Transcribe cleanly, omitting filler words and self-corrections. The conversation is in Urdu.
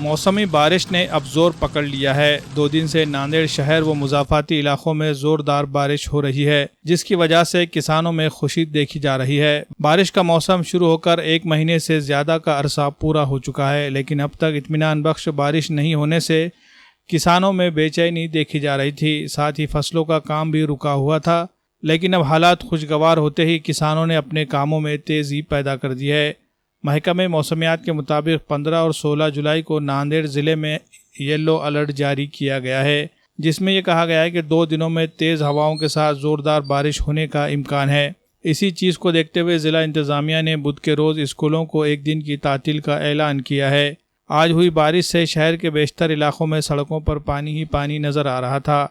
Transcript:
موسمی بارش نے اب زور پکڑ لیا ہے۔ 2 دن سے ناندیڑ شہر و مضافاتی علاقوں میں زوردار بارش ہو رہی ہے، جس کی وجہ سے کسانوں میں خوشی دیکھی جا رہی ہے۔ بارش کا موسم شروع ہو کر 1 مہینے سے زیادہ کا عرصہ پورا ہو چکا ہے، لیکن اب تک اطمینان بخش بارش نہیں ہونے سے کسانوں میں بے چینی دیکھی جا رہی تھی۔ ساتھ ہی فصلوں کا کام بھی رکا ہوا تھا، لیکن اب حالات خوشگوار ہوتے ہی کسانوں نے اپنے کاموں میں تیزی پیدا کر دی ہے۔ محکمہ موسمیات کے مطابق 15 اور 16 جولائی کو ناندیڑ ضلع میں یلو الرٹ جاری کیا گیا ہے، جس میں یہ کہا گیا ہے کہ 2 دنوں میں تیز ہواؤں کے ساتھ زوردار بارش ہونے کا امکان ہے۔ اسی چیز کو دیکھتے ہوئے ضلع انتظامیہ نے بدھ کے روز اسکولوں کو 1 دن کی تعطیل کا اعلان کیا ہے۔ آج ہوئی بارش سے شہر کے بیشتر علاقوں میں سڑکوں پر پانی ہی پانی نظر آ رہا تھا۔